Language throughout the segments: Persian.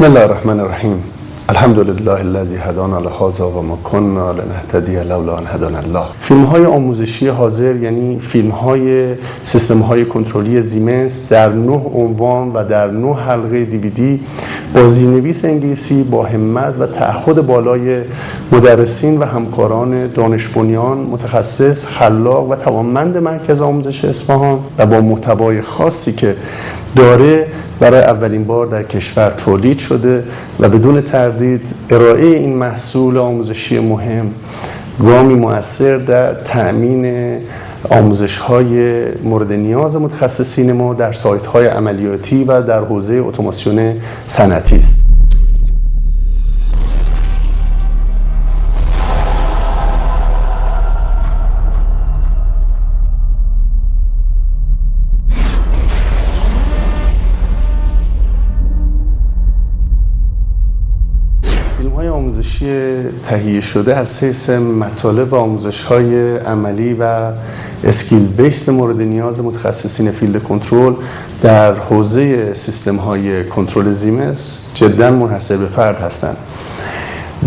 بسم الله الرحمن الرحیم. الحمد لله الذی هدانا لهذا و ما كنا لنهتدی لولا ان هدانا الله. فیلم‌های آموزشی حاضر یعنی فیلم‌های سیستم‌های کنترلی زیمنس در 9 عنوان و در 9 حلقه دیویدی با زیرنویس انگلیسی با همت و تعهد بالای مدرسین و همکاران دانش بنیان متخصص، خلاق و توانمند مرکز آموزش اصفهان و با محتوای خاصی که داره برای اولین بار در کشور تولید شده و بدون تردید ارائه این محصول آموزشی مهم گامی مؤثر در تأمین آموزش‌های مورد نیاز متخصصین ما در سایت‌های عملیاتی و در حوزه اتوماسیون صنعتی است. فیلم‌های آموزشی تهیه شده از حیث مطالب آموزش‌های عملی و اسکیل بیس مورد نیاز متخصصین فیلد کنترل در حوزه سیستم‌های کنترل زیمنس جداً منحصر به فرد هستند.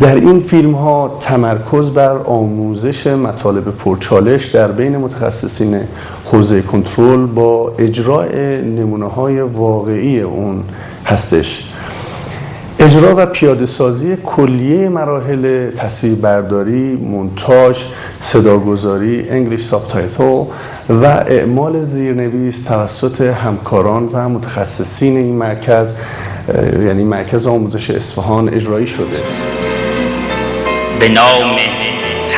در این فیلم‌ها تمرکز بر آموزش مطالب پرچالش در بین متخصصین حوزه کنترل با اجرای نمونه‌های واقعی اون هستش. اجرا و پیاده‌سازی کلیه مراحل تصویربرداری، مونتاژ، صداگذاری، انگلیش سابتایتل و اعمال زیرنویس توسط همکاران و متخصصین این مرکز یعنی مرکز آموزش اصفهان اجرایی شده. به نام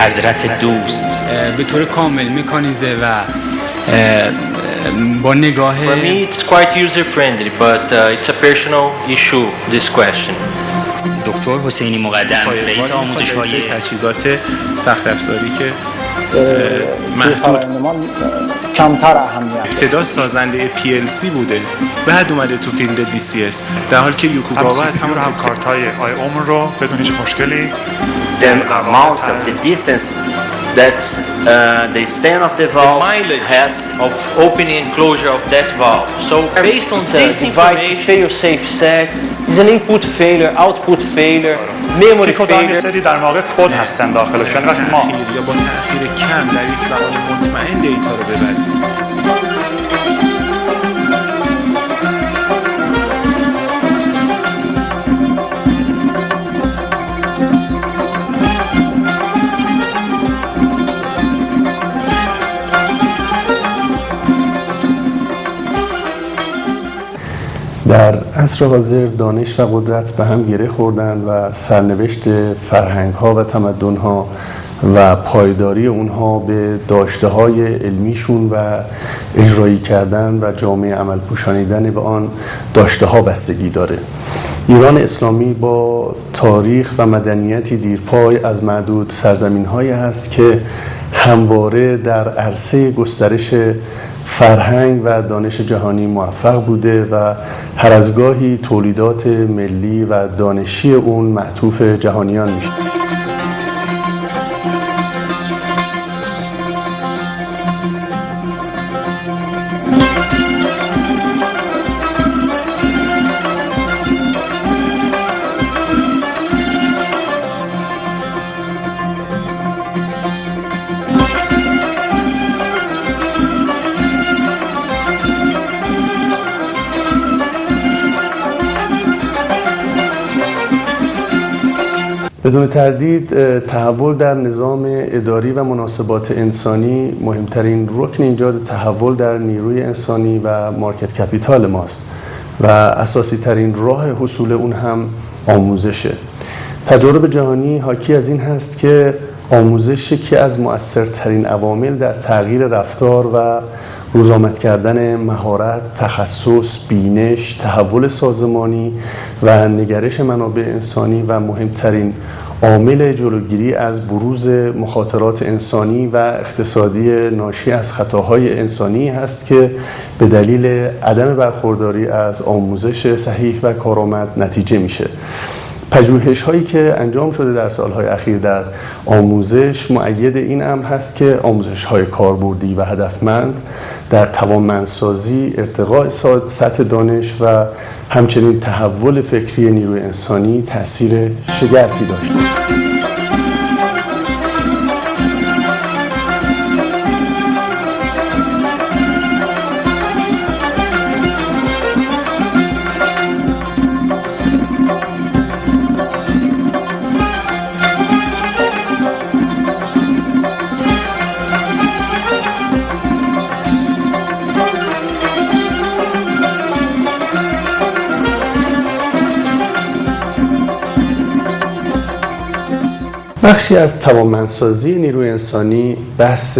حضرت دوست به طور کامل مکانیزه و با نگاه For me it's quite user friendly but it's a personal issue this question. دکتر حسینی مقدم رئیس آموزش‌های تجهیزات سخت افزاری که محدود کمتر اهمیت ابتدا سازنده PLC بوده بعد اومده تو فیلد DCS در حالی که یوکوگاوا از همون هم کارت‌های آی اومن رو بدون هیچ مشکلی the amount of the distance that the stand of the valve has of opening and closure of that valve. So based on this information, fail-safe set is an input failure, output failure, memory failure. سری در واقع کد هستن داخلش یعنی وقتی ما یا با تأخیر کم در یک زمان مطمئن دیتا رو ببریم. در عصر حاضر دانش و قدرت به هم گره خوردن و سرنوشت فرهنگ‌ها و تمدن‌ها و پایداری اونها به داشته‌های علمیشون و اجرایی کردن و جامعه عمل پوشانیدن به آن داشته‌ها بستگی داره. ایران اسلامی با تاریخ و مدنیتی دیرپای از معدود سرزمین‌هایی هست که همواره در عرصه گسترش فرهنگ و دانش جهانی موفق بوده و هر از گاهی تولیدات ملی و دانشی اون معطوف جهانیان میشه. بدون تردید تحول در نظام اداری و مناسبات انسانی مهمترین رکن ایجاد تحول در نیروی انسانی و مارکت کپیتال ماست و اساسی ترین راه حصول اون هم آموزشه. تجارب جهانی حاکی از این هست که آموزش یکی از مؤثرترین عوامل در تغییر رفتار و روزآمد کردن مهارت، تخصص، بینش، تحول سازمانی و نگرش منابع انسانی و مهمترین عامل جلوگیری از بروز مخاطرات انسانی و اقتصادی ناشی از خطاهای انسانی هست که به دلیل عدم برخورداری از آموزش صحیح و کارآمد نتیجه میشه. پژوهش هایی که انجام شده در سالهای اخیر در آموزش مؤید این امر هست که آموزش های کاربردی و هدفمند در توانمندسازی، ارتقاء سطح دانش و همچنین تحول فکری نیروی انسانی تأثیر شگرفی داشته. بخشی از توانمندسازی نیروی انسانی بحث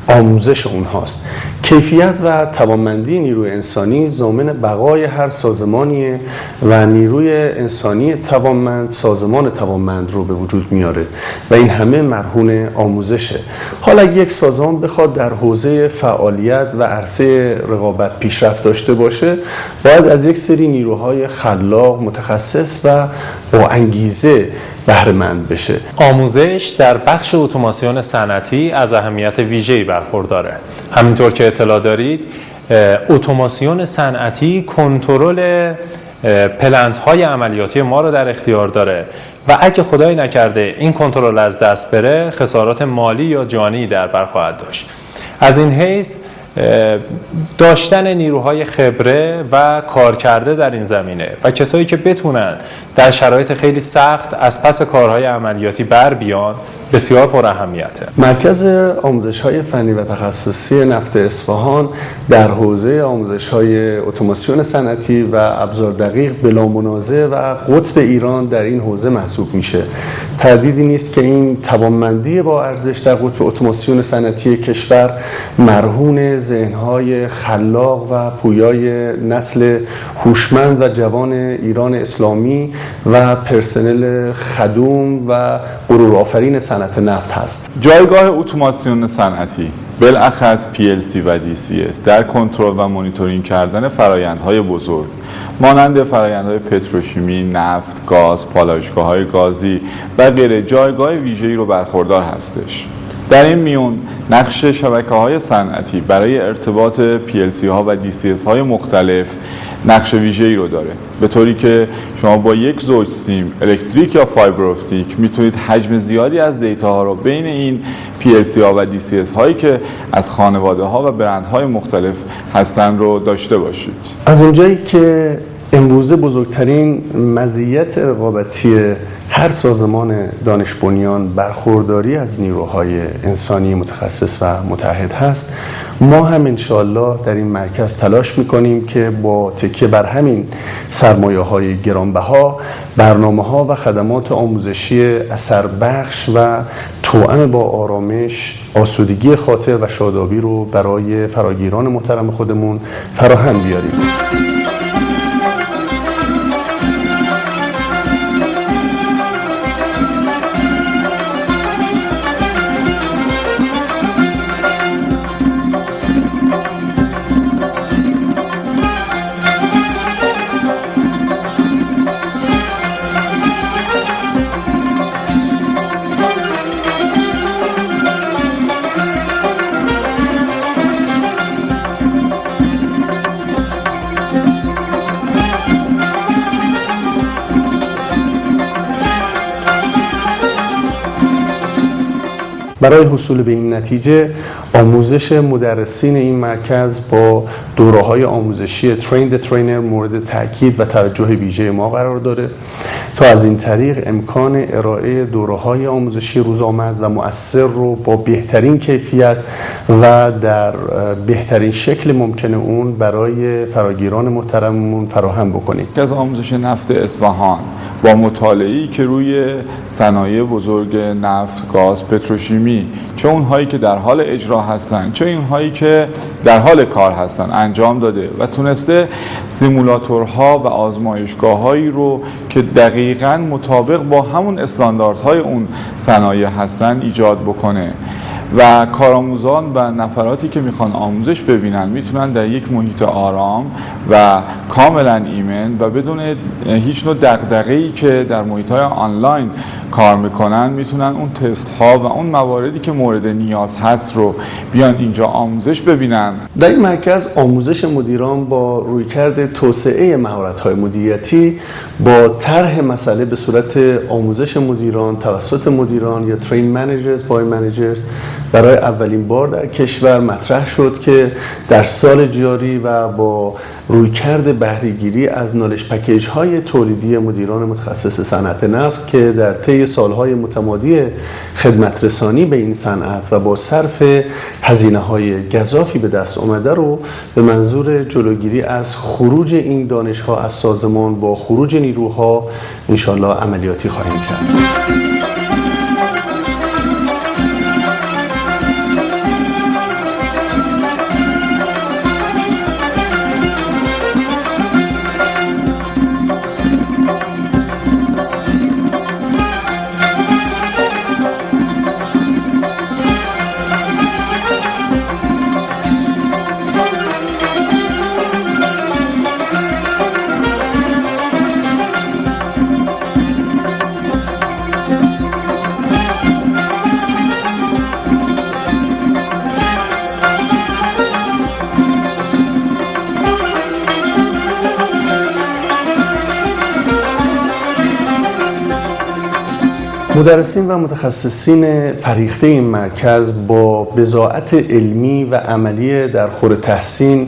آموزش اونهاست. کیفیت و توانمندی نیروی انسانی ضامن بقای هر سازمانیه و نیروی انسانی توانمند سازمان توانمند رو به وجود میاره و این همه مرهون آموزشه. حالا اگه یک سازمان بخواد در حوزه فعالیت و عرصه رقابت پیشرفت داشته باشه، باید از یک سری نیروهای خلاق، متخصص و با انگیزه بهره مند بشه. آموزش در بخش اتوماسیون صنعتی از اهمیت ویژه‌ای برخورداره. همینطور که اطلاع دارید، اتوماسیون صنعتی کنترل پلنت‌های عملیاتی ما رو در اختیار داره و اگه خدای نکرده این کنترل از دست بره، خسارات مالی یا جانی در بر خواهد داشت. از این حیث داشتن نیروهای خبره و کار کرده در این زمینه و کسایی که بتونن در شرایط خیلی سخت از پس کارهای عملیاتی بر بیان بسیار پر اهمیته. مرکز آموزش‌های فنی و تخصصی نفت اصفهان در حوزه آموزش‌های اتوماسیون صنعتی و ابزار دقیق بلا منازع و قطب ایران در این حوزه محسوب میشه. تردیدی نیست که این توانمندی با ارزش در قطب اتوماسیون صنعتی کشور مرهون ذهن‌های خلاق و پویای نسل هوشمند و جوان ایران اسلامی و پرسنل خدوم و غرورآفرین صنعت نفت هست. جایگاه اتوماسیون صنعتی بالاخص PLC و DCS در کنترل و مانیتورینگ کردن فرآیندهای بزرگ مانند فرآیندهای پتروشیمی، نفت، گاز، پالایشگاه‌های گازی و غیره جایگاه ویژه‌ای رو برخوردار هستش. در این میون نقش شبکه‌های صنعتی برای ارتباط PLC ها و DCS های مختلف نقش ویژه‌ای رو داره، به طوری که شما با یک زوج سیم الکتریک یا فایبر اپتیک میتونید حجم زیادی از دیتا ها رو بین این PLC ها و DCS هایی که از خانواده ها و برندهای مختلف هستن رو داشته باشید. از اونجایی که امروزه بزرگترین مزیت رقابتی هر سازمان دانش بنیان برخورداری از نیروهای انسانی متخصص و متعهد هست، ما هم انشاءالله در این مرکز تلاش میکنیم که با تکیه بر همین سرمایه‌های گرانبها برنامه‌ها و خدمات آموزشی اثربخش و توأم با آرامش، آسودگی خاطر و شادابی رو برای فراگیران محترم خودمون فراهم بیاریم. برای حصول به این نتیجه آموزش مدرسین این مرکز با دوره‌های آموزشی ترین ترینر مورد تاکید و توجه ویژه ما قرار داره تا از این طریق امکان ارائه دوره‌های آموزشی روزآمد و مؤثر رو با بهترین کیفیت و در بهترین شکل ممکن اون برای فراگیران محترممون فراهم بکنیم. از آموزش نفت اصفهان با مطالعه‌ای که روی صنایع بزرگ نفت، گاز، پتروشیمی، چه اونهایی که در حال اجرا هستن چه اینهایی که در حال کار هستن انجام داده و تونسته سیمولاتورها و آزمایشگاه‌هایی رو که دقیقاً مطابق با همون استانداردهای اون صنایع هستن ایجاد بکنه و کارآموزان و نفراتی که میخوان آموزش ببینن میتونن در یک محیط آرام و کاملا ایمن و بدون هیچ نوع دغدغه‌ای که در محیط‌های آنلاین کار میکنن میتونن اون تست ها و اون مواردی که مورد نیاز هست رو بیان اینجا آموزش ببینن. در این مرکز آموزش مدیران با رویکرد توسعه مهارت‌های مدیریتی با طرح مسئله به صورت آموزش مدیران توسط مدیران یا ترین منیجرز بای منیجرز برای اولین بار در کشور مطرح شد که در سال جاری و با رویکرد بهره‌گیری از نالج پکیج های تولیدی مدیران متخصص صنعت نفت که در طی سالهای متمادی خدمت رسانی به این صنعت و با صرف هزینه های گزافی به دست آمده رو به منظور جلوگیری از خروج این دانش ها از سازمان با خروج نیروها انشالله عملیاتی خواهیم کرد. مدرسین و متخصصین فریخته این مرکز با بضاعت علمی و عملی در خور تحسین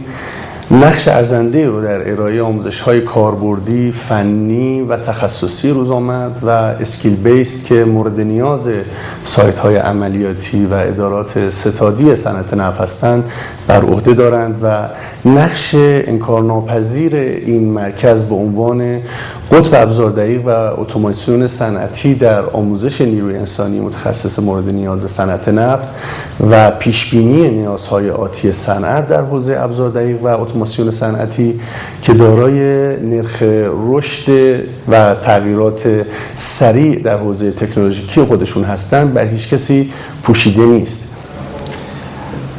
نقش ارزنده رو در ارائه آموزش‌های کاربردی، فنی و تخصصی روز آمد و اسکیل بیست که مورد نیاز سایت‌های عملیاتی و ادارات ستادی صنعت نفت هستند بر عهده دارند و نقش انکارناپذیر این مرکز به عنوان قطب ابزار دقیق و اتوماسیون صنعتی در آموزش نیروی انسانی متخصص مورد نیاز صنعت نفت و پیشبینی نیازهای آتی صنعت در حوزه ابزار دقیق و اتوماسیون صنعتی که دارای نرخ رشد و تغییرات سریع در حوزه تکنولوژیکی خودشون هستند بر هیچ کسی پوشیده نیست.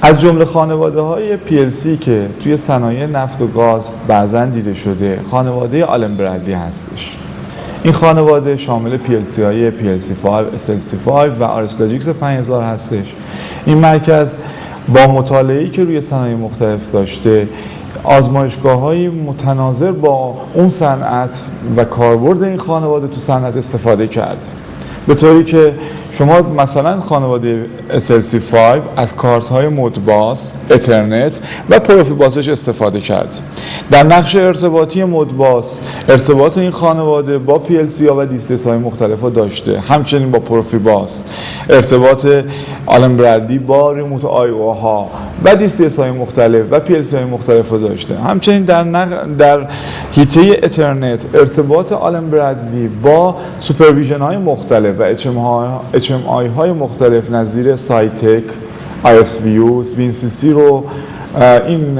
از جمله خانواده‌های PLC که توی صنایع نفت و گاز بعضاً دیده شده خانواده آلن برادلی هستش. این خانواده شامل PLC های PLC5, SLC5 و آرس لاجیکس 5000 هستش. این مرکز با مطالعه‌ای که روی صنایع مختلف داشته آزمایشگاه‌های متناظر با اون صنعت و کاربرد این خانواده تو صنعت استفاده کرد. به طوری که شما مثلا خانواده SLC5 از کارت‌های مودباس، اترنت و پروفیباسش استفاده کرد. در نقش ارتباطی مودباس ارتباط این خانواده با PLC ها و DCS های مختلف داشته، همچنین با پروفیباس ارتباط آلن برادلی با ریموت IO ها و DCS های مختلف و PLC های مختلف داشته. همچنین در حیطه اترنت ارتباط آلن برادلی با سوپرویژن های مختلف و HMI های مختلف نظیر سایتک، ISVU، VNCC رو این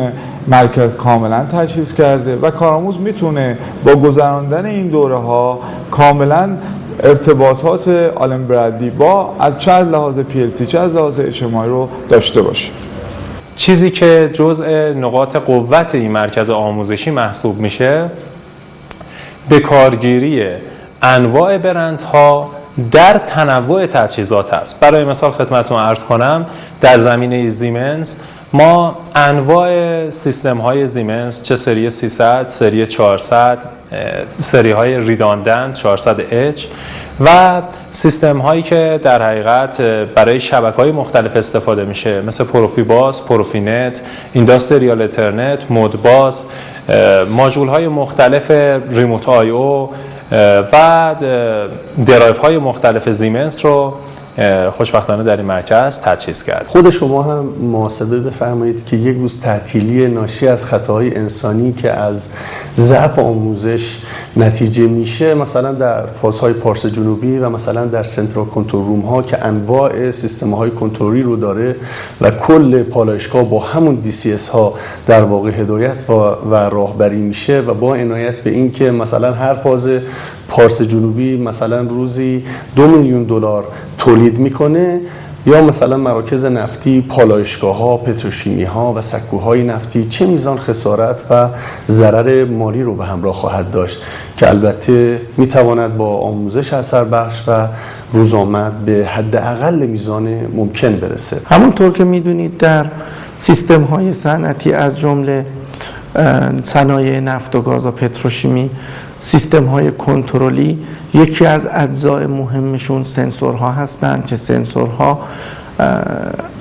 مرکز کاملا تجهیز کرده و کارآموز میتونه با گذراندن این دوره ها کاملا ارتباطات آلن برادلی با از چه لحاظ PLC چه از لحاظ HMI رو داشته باشه. چیزی که جزء نقاط قوت این مرکز آموزشی محسوب میشه به کارگیری انواع برندها در تنوع تجهیزات هست. برای مثال خدمتتون عرض کنم در زمینه زیمنس ما انواع سیستم های زیمنس چه سری 300 سری 400 سری های ریداندنت 400H و سیستم هایی که در حقیقت برای شبکه های مختلف استفاده میشه مثل پروفیباس، پروفینت، اینداستریال اترنت، مودباس، ماژول های مختلف ریموت IO و درایو های مختلف زیمنس رو خوشبختانه در این مرکز تجهیز کرد. خود شما هم محاسبه بفرمایید که یک روز تعطیلی ناشی از خطاهای انسانی که از ضعف آموزش نتیجه میشه مثلا در فازهای پارس جنوبی و مثلا در سنترال کنترل روم ها که انواع سیستم های کنترلی رو داره و کل پالایشگاه با همون DCS ها در واقع هدایت و راهبری میشه و با عنایت به این که مثلا هر فاز پارس جنوبی مثلا روزی $2 میلیون تولید میکنه یا مثلا مراکز نفتی، پالایشگاه‌ها، پتروشیمی‌ها و سکوهای نفتی چه میزان خسارت و ضرر مالی رو به همراه خواهد داشت که البته میتواند با آموزش اثر بخش و روزآمد به حداقل میزان ممکن برسه. همونطور که میدونید در سیستم‌های صنعتی از جمله صنایع نفت و گاز و پتروشیمی، سیستم‌های کنترلی یکی از اجزای مهمشون سنسورها هستند که سنسورها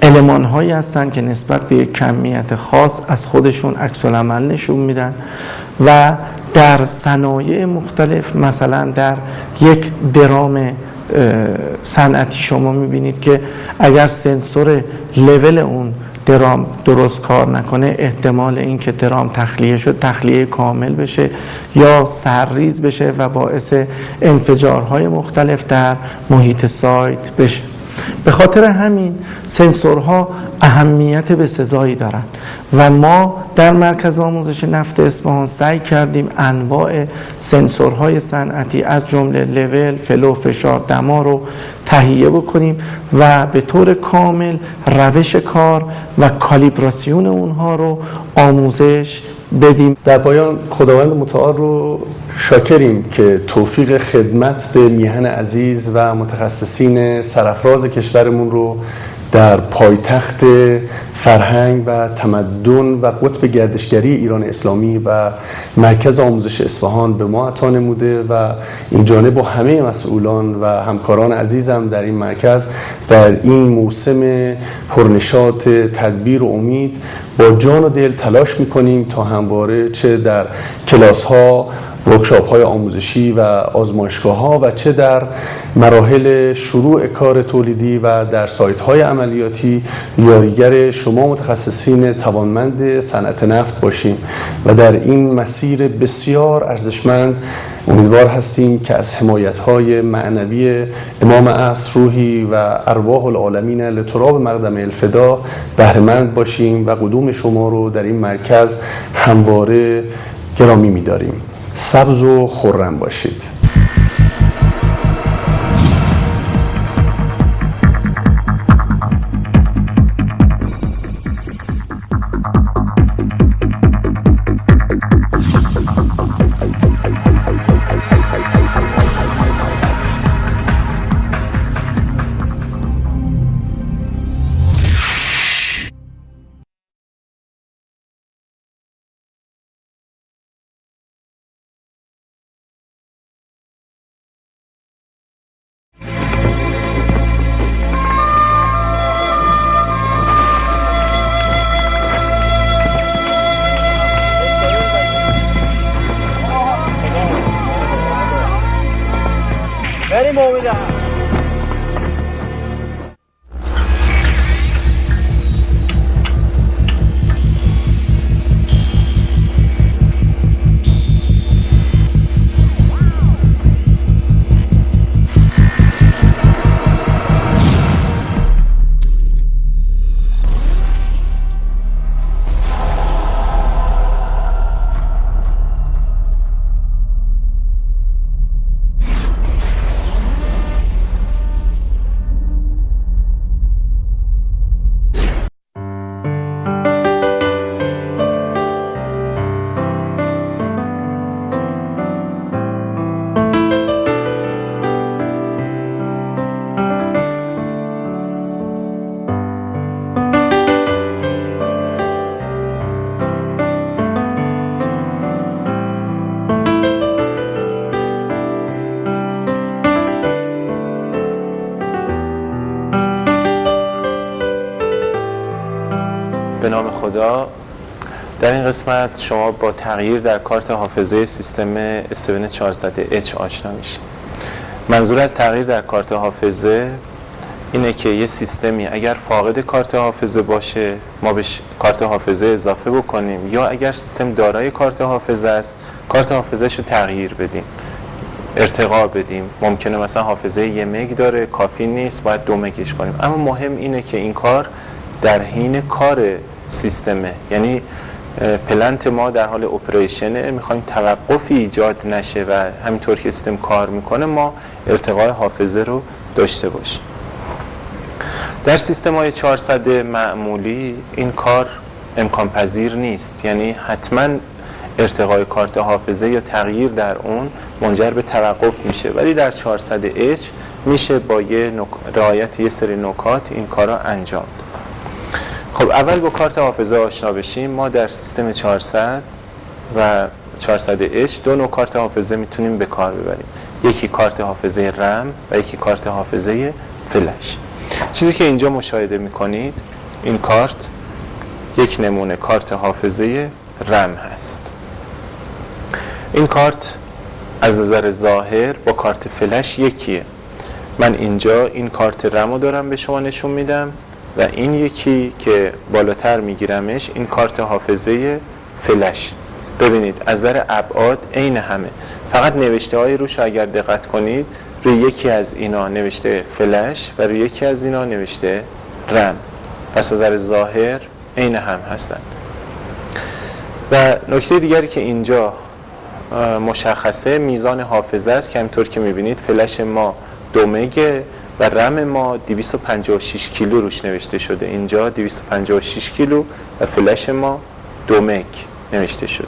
المان‌هایی هستند که نسبت به یک کمیت خاص از خودشون عکس‌العمل نشون میدن و در صنایع مختلف، مثلا در یک درام صنعتی شما میبینید که اگر سنسور لول اون درام درست کار نکنه، احتمال این که درام تخلیه شد تخلیه کامل بشه یا سرریز بشه و باعث انفجارهای مختلف در محیط سایت بشه. به خاطر همین سنسورها اهمیت بسزایی دارند و ما در مرکز آموزش نفت اصفهان سعی کردیم انواع سنسورهای صنعتی از جمله لول، فلو، فشار، دما رو تهیه بکنیم و به طور کامل روش کار و کالیبراسیون اونها رو آموزش بدیم. در پایان خداوند متعال رو شاکریم که توفیق خدمت به میهن عزیز و متخصصین سرافراز کشورمون رو در پایتخت فرهنگ و تمدن و قطب گردشگری ایران اسلامی و مرکز آموزش اصفهان به ما عطا نموده و این جانب با همه مسئولان و همکاران عزیزم در این مرکز در این موسم پرنشاط تدبیر و امید با جان و دل تلاش میکنیم تا همواره چه در کلاس ها، ورکشاپ های آموزشی و آزمایشگاه ها و چه در مراحل شروع کار تولیدی و در سایت های عملیاتی یاریگر شما متخصصین توانمند صنعت نفت باشیم و در این مسیر بسیار ارزشمند امیدوار هستیم که از حمایت های معنوی امام عصر روحی و ارواح العالمین لتراب مقدم الفدا بهره‌مند باشیم و قدوم شما رو در این مرکز همواره گرامی می‌داریم. سبز و خرم باشید. به نام خدا. در این قسمت شما با تغییر در کارت حافظه سیستم S7400H آشنا میشید. منظور از تغییر در کارت حافظه اینه که یه سیستمی اگر فاقد کارت حافظه باشه ما بهش کارت حافظه اضافه بکنیم، یا اگر سیستم دارای کارت حافظه است کارت حافظه‌اش رو تغییر بدیم، ارتقا بدیم. ممکنه مثلا حافظه 1 مگ داره، کافی نیست، باید 2 مگش کنیم. اما مهم اینه که این کار در حین کار سیستمه، یعنی پلنت ما در حال اپریشنه، میخوایم توقفی ایجاد نشه و همینطور که سیستم کار میکنه ما ارتقای حافظه رو داشته باشیم. در سیستم‌های 400 معمولی این کار امکان پذیر نیست، یعنی حتما ارتقای کارت حافظه یا تغییر در اون منجر به توقف میشه، ولی در 400H میشه با رعایت یه سری نکات این کارا انجام داد. خب اول با کارت حافظه آشنا بشیم. ما در سیستم 400 و 400H دو نوع کارت حافظه میتونیم به کار ببریم، یکی کارت حافظه رم و یکی کارت حافظه فلش. چیزی که اینجا مشاهده میکنید این کارت یک نمونه کارت حافظه رم هست. این کارت از نظر ظاهر با کارت فلش یکیه. من اینجا این کارت رم رو دارم به شما نشون میدم و این یکی که بالاتر میگیرمش این کارت حافظه فلش. ببینید از نظر ابعاد عین همه، فقط نوشته های روش اگر دقت کنید روی یکی از اینا نوشته فلش و روی یکی از اینا نوشته رم، پس از نظر ظاهر عین هم هستن. و نکته دیگری که اینجا مشخصه میزان حافظه است که همینطور که میبینید فلش ما 2 مگ و رم ما 256 کیلو روش نوشته شده، اینجا 256 کیلو و فلش ما 2 مگ نوشته شده.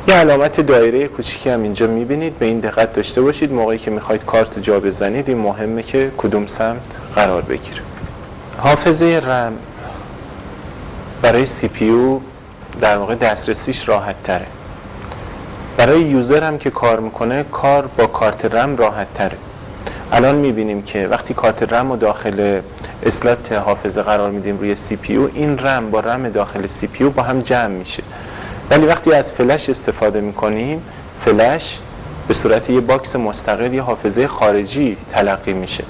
یه علامت دایره کوچیکی هم اینجا میبینید، به این دقت داشته باشید موقعی که میخواید کارت جا بزنید این مهمه که کدوم سمت قرار بگیره. حافظه رم برای سی پی یو در واقع دسترسیش راحت تره، برای یوزر هم که کار میکنه کار با کارت رم راحت تره. الان میبینیم که وقتی کارت رم رو داخل اسلات حافظه قرار میدیم روی سی پی یو، این رم با رم داخل سی پی یو با هم جمع میشه، ولی وقتی از فلش استفاده میکنیم فلش به صورت یه باکس مستقل یه حافظه خارجی تلقی میشه.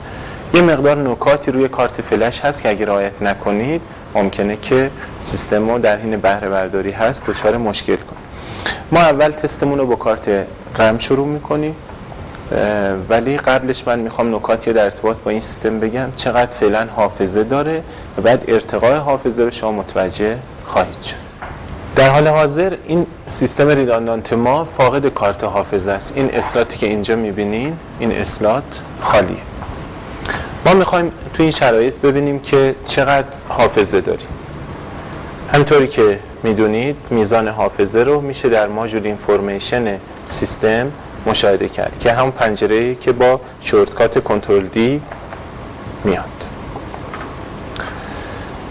یه مقدار نکاتی روی کارت فلش هست که اگه رعایت نکنید ممکنه که سیستم رو در حین بهره برداری هست دچار مشکل کنه. ما اول تستمون رو با کارت رم شروع میکنیم، ولی قبلش من میخوام نکاتی در ارتباط با این سیستم بگم، چقدر فعلا حافظه داره و بعد ارتقای حافظه رو شما متوجه خواهید شد. در حال حاضر این سیستم ریداندانت ما فاقد کارت حافظه است. این اسلاتی که اینجا میبینین این اسلات خالیه. ما میخوایم تو این شرایط ببینیم که چقدر حافظه داریم. همطوری که میدونید میزان حافظه رو میشه در ماژول اینفورمیشن سیستم مشاهده کرد که همون پنجره‌ای که با شورتکات کنترل دی میاد.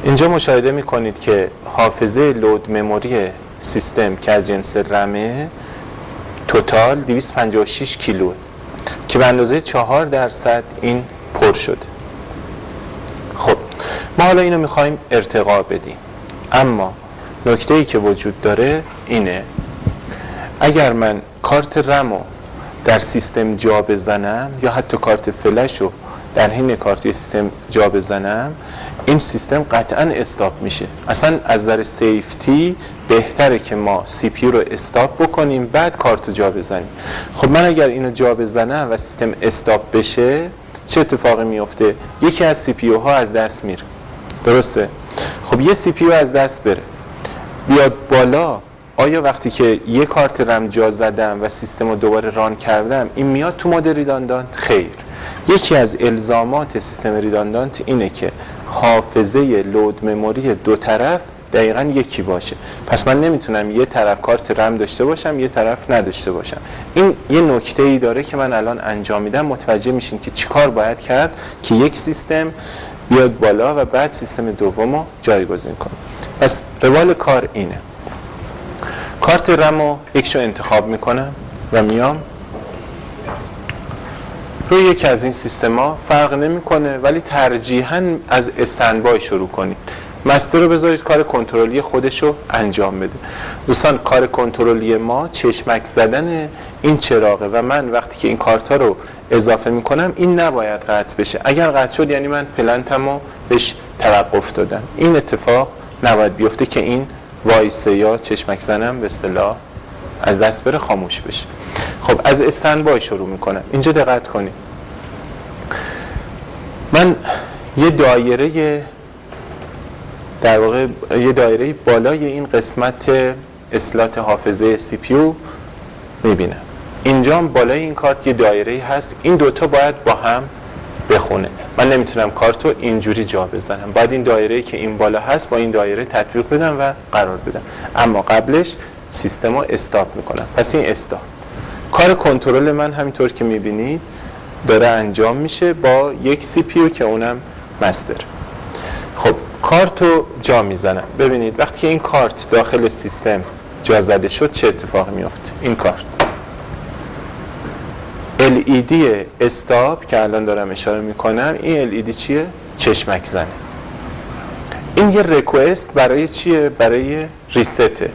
اینجا مشاهده میکنید که حافظه لود مموری سیستم که از جنس رمه توتال 256 کیلو که به اندازه 4% این پر شده. خب ما حالا اینو میخوایم ارتقا بدیم، اما نکته‌ای که وجود داره اینه اگر من کارت رمو در سیستم جا بزنم یا حتی کارت فلش رو در حین کارت سیستم جا بزنم این سیستم قطعا استاپ میشه. اصلا از نظر سیفتی بهتره که ما سی پی یو رو استاپ بکنیم بعد کارت رو جا بزنیم. خب من اگر اینو جا بزنم و سیستم استاپ بشه چه اتفاقی میفته؟ یکی از سی پی یو ها از دست میره، درسته؟ خب یه سی پی یو از دست بره بیاد بالا، آیا وقتی که یه کارت رم جا زدم و سیستم رو دوباره ران کردم این میاد تو مود ریداندانت؟ خیر. یکی از الزامات سیستم ریداندانت اینه که حافظه لود مموری دو طرف دقیقاً یکی باشه. پس من نمیتونم یه طرف کارت رم داشته باشم یه طرف نداشته باشم. این یه نکته‌ای داره که من الان انجام میدم، متوجه میشین که چیکار باید کرد که یک سیستم بیاد بالا و بعد سیستم دومو جایگزین کنه. پس روال کار اینه، کارت رمو یکشو انتخاب میکنم و میام روی یکی از این سیستما، فرق نمیکنه ولی ترجیحاً از استندبای شروع کنید. مستر رو بذارید کار کنترلی خودشو انجام بده. دوستان کار کنترلی ما چشمک زدن این چراغه و من وقتی که این کارتا رو اضافه میکنم این نباید قطع بشه. اگر قطع شد یعنی من پلنتمو بهش توقف دادم. این اتفاق نباید بیفته که این وایسه یا چشمک زنم به اصطلاح از دست بره، خاموش بشه. خب از استندبای شروع میکنم. اینجا دقت کنید، من یه دایره در واقع یه دایره بالای این قسمت اسلات حافظه سی پی یو میبینم. اینجا بالای این کارت یه دایره هست، این دوتا باید با هم بخونه. من نمیتونم کارتو اینجوری جا بزنم، باید این دایره‌ای که این بالا هست با این دایره تطبیق بدم و قرار بدم، اما قبلش سیستم رو استاپ میکنم. پس این استاپ کار کنترل من همینطور که میبینید داره انجام میشه با یک سی پی یو که اونم مستر. خب کارتو جا میزنم. ببینید وقتی که این کارت داخل سیستم جا زده شد چه اتفاقی میفته؟ این کارت LED استاپ که الان دارم اشاره میکنم، این LED چیه؟ چشمک زنه. این یه ریکوست برای چیه؟ برای ریسته.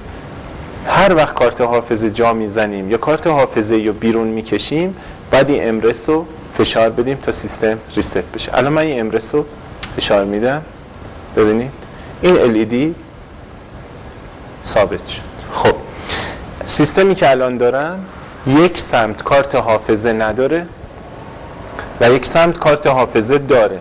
هر وقت کارت حافظه جا میزنیم یا کارت حافظه یا بیرون میکشیم باید این امرس رو فشار بدیم تا سیستم ریست بشه. الان من این امرس رو فشار میدم، ببینید این LED ثابت شد. خب سیستمی که الان دارم یک سمت کارت حافظه نداره و یک سمت کارت حافظه داره.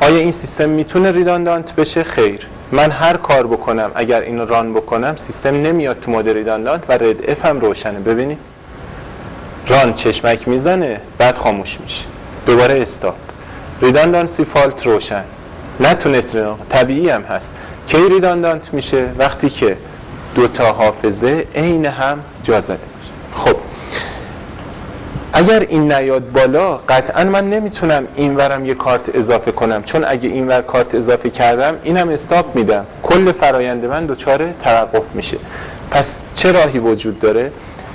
آیا این سیستم میتونه ریداندانت بشه؟ خیر. من هر کار بکنم اگر اینو ران بکنم سیستم نمیاد تو مود ریداندانت و رد اف هم روشنه. ببینید ران چشمک میزنه بعد خاموش میشه، دوباره استاپ، ریداندانسی فالت روشن، نتونست طبیعی هم هست. کی ریداندانت میشه؟ وقتی که دوتا حافظه عین هم جا زده میشه. خب اگر این نیاد بالا قطعا من نمیتونم اینورم یه کارت اضافه کنم، چون اگه اینور کارت اضافه کردم اینم استاپ میدم، کل فرایند من دچار توقف میشه. پس چه راهی وجود داره؟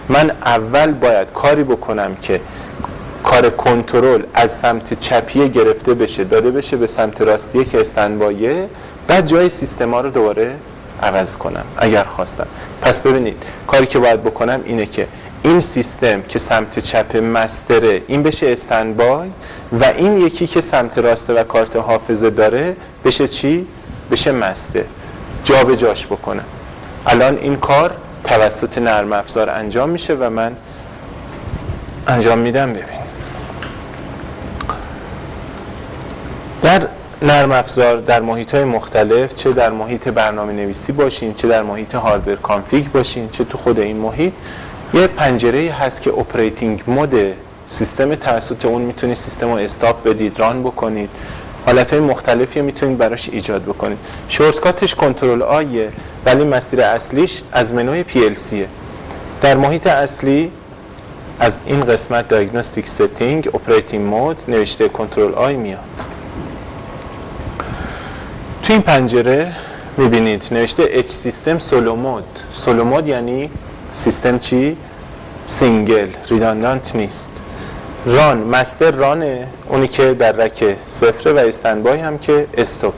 من اول باید کاری بکنم که کار کنترل از سمت چپیه گرفته بشه داده بشه به سمت راستیه که استندبایه، بعد جای سیستما رو دوباره عوض کنم اگر خواستم. پس ببینید کاری که باید بکنم اینه که این سیستم که سمت چپ مستره این بشه استندبای و این یکی که سمت راسته و کارت حافظه داره بشه چی؟ بشه مستر. جا به جاش بکنم. الان این کار توسط نرم افزار انجام میشه و من انجام میدم. ببین در نرم افزار در محیط‌های مختلف، چه در محیط برنامه نویسی باشین، چه در محیط هاردور کانفیگ باشین، چه تو خود این محیط یه پنجره هست که اپریتینگ مود سیستم، توسط اون میتونید سیستم رو استاپ بدید، ران بکنید، حالتهای مختلفی میتونید براش ایجاد بکنید. شورتکاتش کنترل آیه ولی مسیر اصلیش از منوی PLCه. در محیط اصلی از این قسمت دیاگنوستیک ستینگ اپریتینگ مود نوشته کنترل آی میاد. تو این پنجره میبینید نوشته اچ سیستم سولو مود. سولو مود یعنی سیستم چی؟ سینگل، ریداندانت نیست. ران، مستر رانه، اونی که در رک صفره و استندبای هم که استاپ.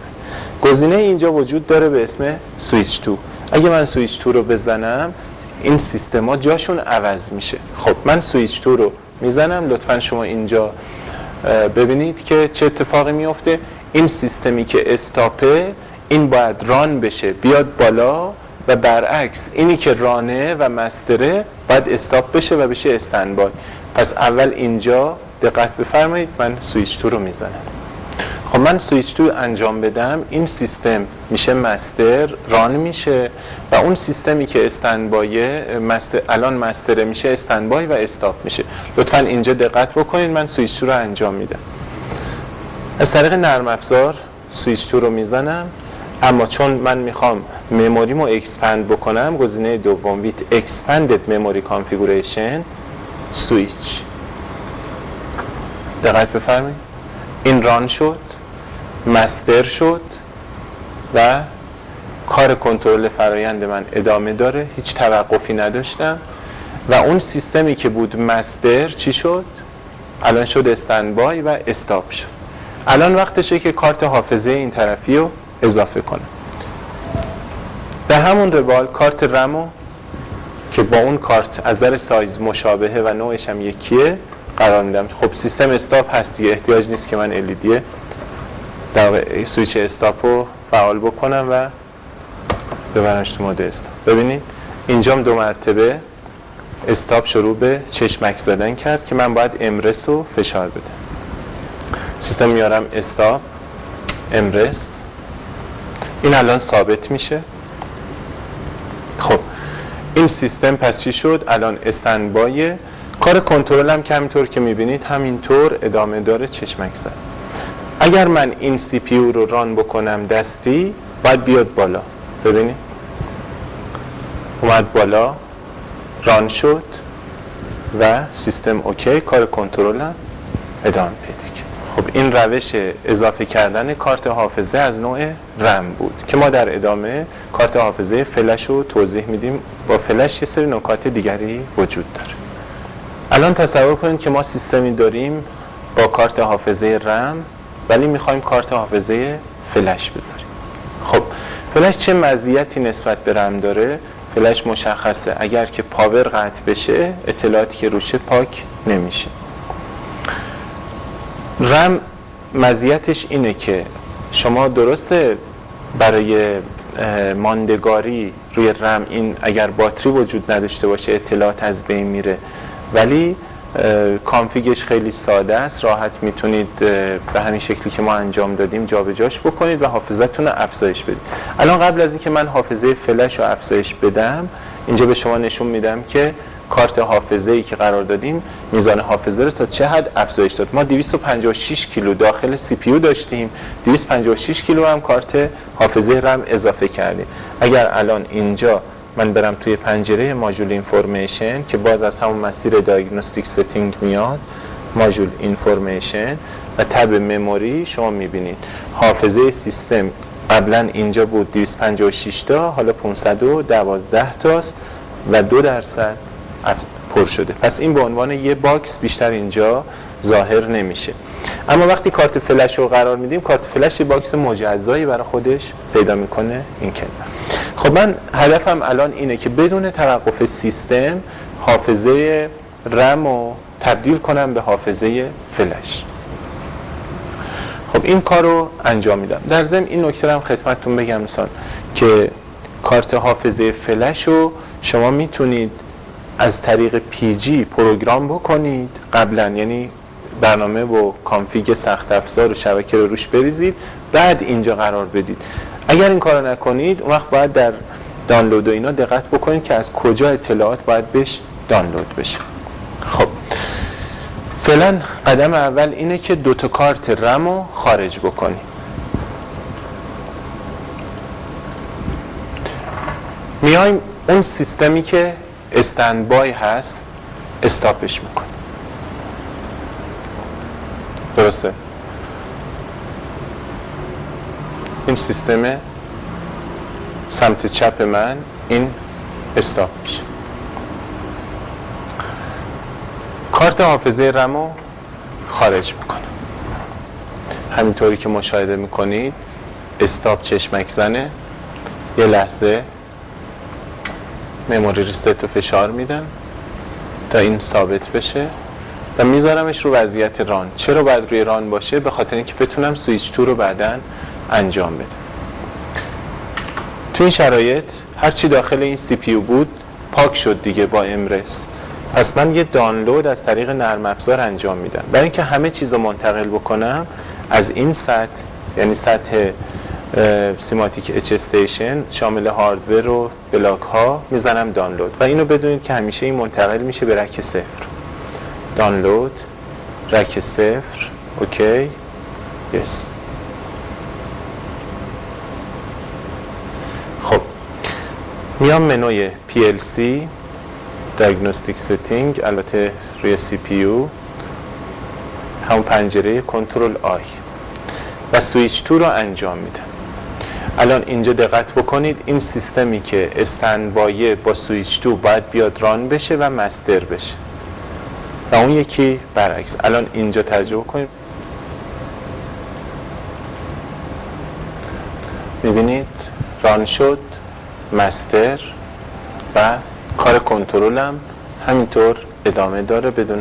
گزینه اینجا وجود داره به اسم سویچ تو. اگه من سویچ تو رو بزنم این سیستما جاشون عوض میشه. خب من سویچ تو رو میزنم، لطفا شما اینجا ببینید که چه اتفاقی میفته. این سیستمی که استاپه این باید ران بشه بیاد بالا و برعکس اینی که رانه و مستره باید استاپ بشه و بشه استندبای. پس اول اینجا دقت بفرمایید من سویچ تو رو میزنم. خب من سویچ تو انجام بدم این سیستم میشه مستر، ران میشه و اون سیستمی که استندبایه الان مستره میشه استندبای و استاپ میشه. لطفا اینجا دقت بکنید من سویچ تو رو انجام میدم. از طریق نرم افزار سویچ تو رو میزنم، اما چون من میخوام مموریمو اکسپند بکنم گزینه دوم ویت اکسپندد مموری کانفیگوریشن سویچ. دقت بفرمایید این ران شد، مستر شد و کار کنترل فرایند من ادامه داره، هیچ توقفی نداشتم و اون سیستمی که بود مستر چی شد؟ الان شد استندبای و استاپ شد. الان وقتشه که کارت حافظه این طرفی رو اضافه کنم. به همون روال کارت رمو که با اون کارت از نظر سایز مشابهه و نوعش هم یکیه قرار میدم. خب سیستم استاپ هست دیگه، احتیاج نیست که من LED در سویچ استاپ رو فعال بکنم و ببرمش تو مود استاپ. ببینید اینجام 2 مرتبه استاپ شروع به چشمک زدن کرد که من باید امرس رو فشار بدم. سیستم میارم استاپ، امرس، این الان ثابت میشه. خب این سیستم پس چی شد؟ الان استندبای، کار کنترل هم که همینطور که میبینید همینطور ادامه داره چشمک زد. اگر من این سی پی یو رو ران بکنم دستی باید بیاد بالا. ببینید اومد بالا، ران شد و سیستم اوکی، کار کنترل هم ادامه پیدا کرد. خب این روش اضافه کردن کارت حافظه از نوع رم بود که ما در ادامه کارت حافظه فلش رو توضیح میدیم. با فلش یه سری نکات دیگری وجود داره. الان تصور کنید که ما سیستمی داریم با کارت حافظه رم ولی میخوایم کارت حافظه فلش بذاریم. خب فلش چه مزیتی نسبت به رم داره؟ فلش مشخصه اگر که پاور قطع بشه اطلاعاتی که روشه پاک نمیشه. رم مزیتش اینه که شما درسته برای ماندگاری روی رم این اگر باتری وجود نداشته باشه اطلاعات از بین میره، ولی کانفیگش خیلی ساده است، راحت میتونید به همین شکلی که ما انجام دادیم جابجاش بکنید و حافظتون رو افزایش بدید. الان قبل از اینکه من حافظه فلش رو افزایش بدم اینجا به شما نشون میدم که کارت حافظه‌ای که قرار دادیم میزان حافظه رو تا چه حد افزایش داد. ما 256 کیلو داخل سی پی یو داشتیم، 256 کیلو هم کارت حافظه رم اضافه کردیم. اگر الان اینجا من برم توی پنجره ماژول اینفورمیشن که باز از همون مسیر دیاگنوستیک ستینگ میاد، ماژول اینفورمیشن و تب مموری، شما میبینید حافظه سیستم قبلا اینجا بود 256 تا، حالا 512 تاست و 2% پر شده. پس این به عنوان یه باکس بیشتر اینجا ظاهر نمیشه. اما وقتی کارت فلش رو قرار میدیم، کارت فلش یه باکس مجزایی برای خودش پیدا میکنه. این کلمه. خب من هدفم الان اینه که بدون توقف سیستم حافظه رم رو تبدیل کنم به حافظه فلش. خب این کار رو انجام میدم. در ضمن این نکته هم خدمتتون بگم مثلا که کارت حافظه فلش رو شما میتونید از طریق پی جی پروگرام بکنید قبلا، یعنی برنامه و کانفیگ سخت افزار و شبکه رو روش بریزید بعد اینجا قرار بدید. اگر این کارو نکنید اون وقت باید در دانلود و اینا دقت بکنید که از کجا اطلاعات باید بهش دانلود بشه. خب فعلا قدم اول اینه که 2 تا کارت رم رو خارج بکنیم. میایم اون سیستمی که استندبای هست استاپش میکنیم. درسته؟ این سیستم سمت چپ من این استاپ میشه. کارت حافظه رم رو خارج میکنم. همینطوری که مشاهده میکنید استاپ چشمک زنه، یه لحظه مموری ریست رو فشار میدم تا این ثابت بشه و میذارمش رو وضعیت ران. چرا باید روی ران باشه؟ به خاطر اینکه بتونم سویچ تو رو بعداً انجام بدم. تو این شرایط هرچی داخل این سی پی یو بود پاک شد دیگه با امرس. پس من یه دانلود از طریق نرم افزار انجام میدم. برای اینکه همه چیز رو منتقل بکنم از این سطح، یعنی سطح سیماتیک اچ استیشن شامل هاردور و بلاک ها میزنم دانلود و اینو بدونید که همیشه این منتقل میشه به رک 0. دانلود رک 0 اوکی یس. خب میام منوی PLC دیاگنوستیک ستینگ، البته روی سی پی یو همون پنجره کنترل آی و سویچ تو رو انجام میدم. الان اینجا دقت بکنید این سیستمی که استندبای با سویچ تو باید بیاد ران بشه و مستر بشه و اون یکی برعکس. الان اینجا تجربه کنید، میبینید ران شد، مستر و کار کنترل هم همینطور ادامه داره بدون